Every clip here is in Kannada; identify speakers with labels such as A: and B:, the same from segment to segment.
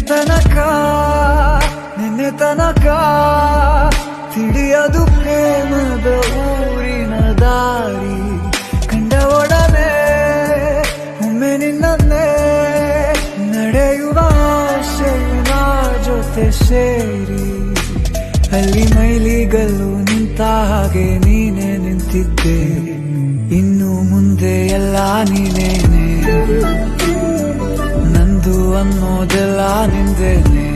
A: ತನಕ ನಿನ್ನೆ ತನಕ ತಿಳಿಯದು ಪ್ರೇಮದ ಊರಿನ ದಾರಿ ಕಂಡ ಒಡನೆ ಒಮ್ಮೆ ನಿನ್ನೇ ನಡೆಯುವ ಆಸೆಯ ಜೊತೆ ಸೇರಿ ಅಲ್ಲಿ ಮೈಲಿಗಲ್ಲು ನಿಂತ ಹಾಗೆ ನೀನೆ ನಿಂತಿದ್ದೆ ಇನ್ನು ಮುಂದೆ ಎಲ್ಲ ನೀನೇನೆ ನಂದು ಅನ್ನೋದೆಲ್ಲ ನಿಂದೇನೆ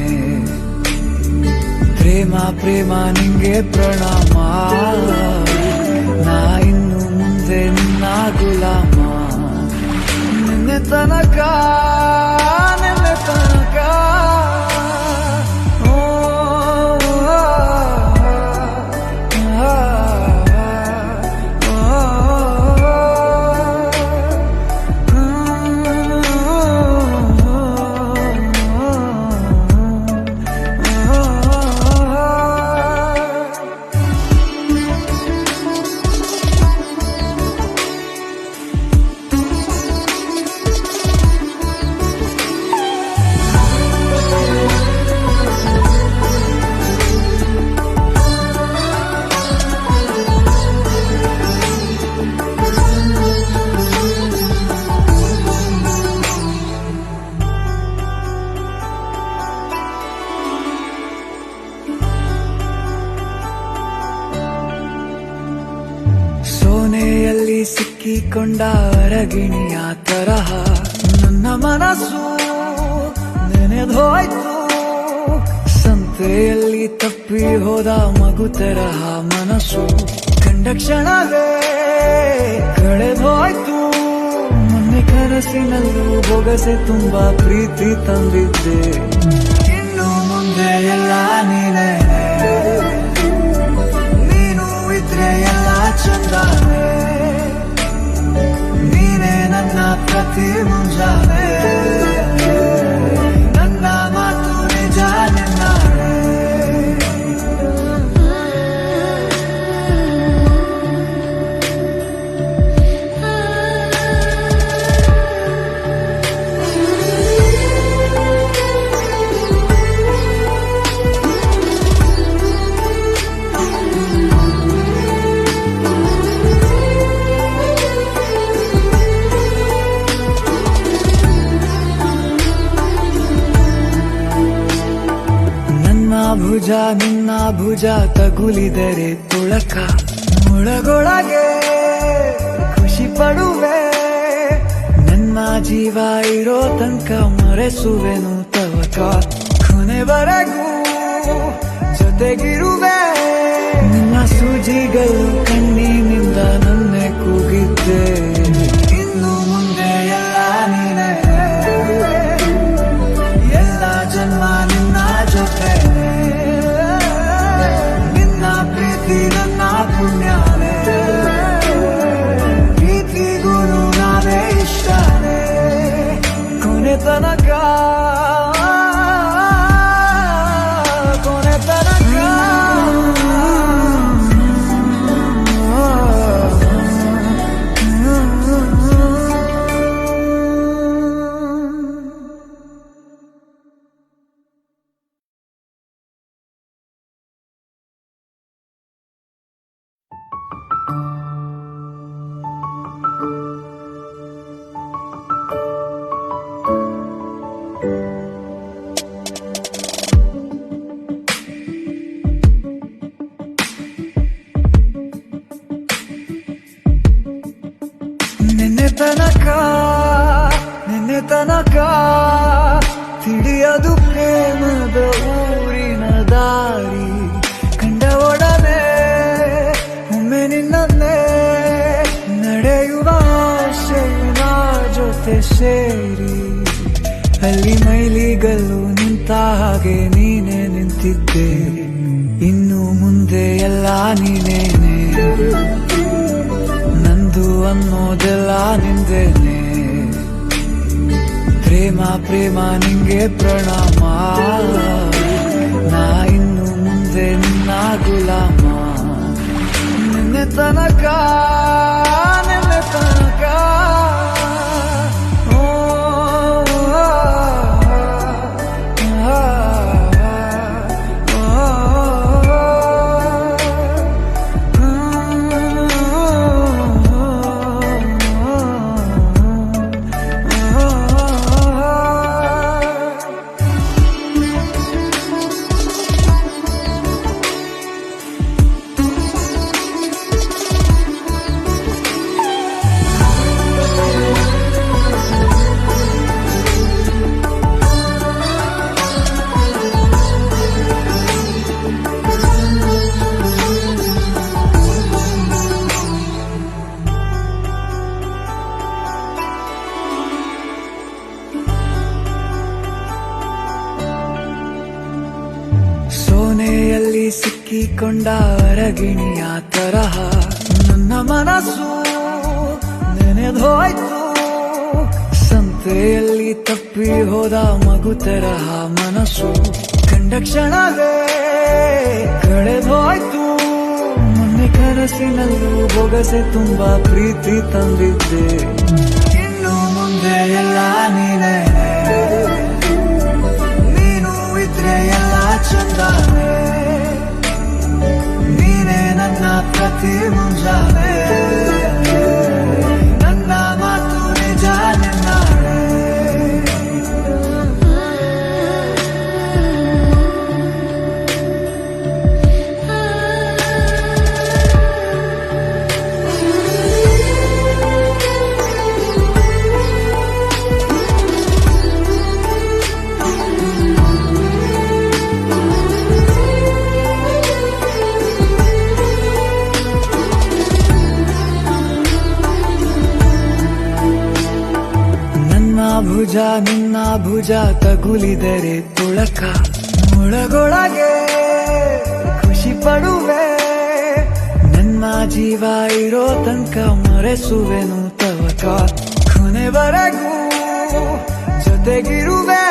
A: ಪ್ರೇಮ ಪ್ರೇಮ ನಿಂಗೆ ಪ್ರಣಾಮ ನಾ ಇನ್ನು ಮುಂದೆ ನಿನ್ನ ಗುಲಾಮ ನಿನ್ನೆ ತನಕ ನಿನ್ನೆ ತನಕ ಸೋನೆಯಲ್ಲಿ ಸಿಕ್ಕಿಕೊಂಡ ಅರಗಿಣಿಯ ತರಹ ನನ್ನ ಮನಸ್ಸು ನೆನೆದೋಯ್ತು ಸಂತೆಯಲ್ಲಿ ತಪ್ಪಿ ಹೋದ ಮಗು ತರಹ ಮನಸ್ಸು ಕಂಡ ಕ್ಷಣವೇ ಕಳೆದೋಯ್ತು ಮೊನ್ನೆ ಕನಸಿನಲ್ಲೂ ಬೊಗಸೆ ತುಂಬಾ ಪ್ರೀತಿ ತಂದಿದ್ದೆ ಇನ್ನು ಮುಂದೆ ಎಲ್ಲ ನೀನೇ ಎಲ್ಲ ಚಂದಾನೆ ನೀನೇ ನನ್ನ ಪ್ರತಿ ಮುಂಜಾನೆ ನನ್ನ ಮಾತು ನಿಜ ನಿನ್ನಾರೆ ಭುಜ ನಿನ್ನ ಭುಜ ತಗುಲಿದರೆ ತುಳಕ ಮುಳಗೊಳಗೆ ಖುಷಿ ಪಡುವೆ ನನ್ನ ಜೀವ ಇರೋ ತನಕ ಮರೆಸುವೆನು ತವಕ ಕೊನೆವರೆಗೂ ಜೊತೆಗಿರುವೆ ನಿನ್ನ ಸೂಜಿಗಳು ಕಣ್ಣಿನಿಂದ ನನ್ನೆ ಕೂಗಿದ್ದೆ ಇನ್ನು ಮುಂದೆ ಎಲ್ಲ ನೀನೇ ಎಲ್ಲ ಜನ್ಮ ನಿನ್ನ ಜೊತೆ ನನ್ನ ಪುಣ್ಯನೇ ಪ್ರೀತಿಗೂ ನಾವೇ ಇಷ್ಟನೇ ಕೊನೆ ತನಕ ಕೊನೆ ತನಕ ನಿನ್ನೆ ತನಕ ತಿಳಿಯದು ಪ್ರೇಮದ ಊರಿನ ದಾರಿ ಕಂಡ ಒಡನೆ ಒಮ್ಮೆ ನಿನ್ನೇ ನಡೆಯುವ ಆಸೆಯ ಜೊತೆ ಸೇರಿ ಅಲ್ಲಿ ಮೈಲಿಗಲ್ಲು ನಿಂತ ಹಾಗೆ ನೀನೆ ನಿಂತಿದ್ದೆ ಇನ್ನು ಮುಂದೆ ಎಲ್ಲ ನೀನೇನೆ ನಂದು ಅನ್ನೋದೆಲ್ಲ ನಿಂದೇನೆ ಪ್ರೇಮ ಪ್ರೇಮ ನಿಂಗೆ ಪ್ರಣಾಮ ನಾ ಇನ್ನು ಮುಂದೆ ನಿನ್ನ ಗುಲಾಮ ನಿನ್ನೆ ತನಕ ನಿನ್ನೆ ತನಕ ಸಿಕ್ಕಿಕೊಂಡ ಅರಗಿಣಿಯ ತರಹ ನನ್ನ ಮನಸ್ಸು ನೆನೆದೋಯ್ತು. ಸಂತೆಯಲ್ಲಿ ತಪ್ಪಿ ಹೋದ ಮಗು ತರಹ ಮನಸ್ಸು ಕಂಡ ಕ್ಷಣವೇ ಕಳೆದೋಯ್ತು. ಮೊನ್ನೆ ಕನಸಿನಲ್ಲೂ ಬೊಗಸೆ ತುಂಬಾ ಪ್ರೀತಿ ತಂದಿದ್ದೆ, ಇನ್ನು ಮುಂದೆ ಎಲ್ಲ ನೀನೇ, ನೀನು ಇದ್ರೆ ಎಲ್ಲ ಚಂದಾನೆ, ನೀನೇ ನನ್ನ ಪ್ರತಿ ಮುಂಜಾನೆ, ನನ್ನ ಮಾತು ನಿಜ ನಿನ್ನಾಳೆ. ಭುಜ ನಿನ್ನ ಭುಜ ತಗುಲಿದರೆ ತುಳಕ ಮುಳಗೊಳಗೆ ಖುಷಿ ಪಡುವೆ. ನನ್ನ ಜೀವ ಇರೋ ತನಕ ಮರೆಸುವೆನು ತವಕ, ಕೊನೆವರೆಗೂ ಜೊತೆಗಿರುವೆ.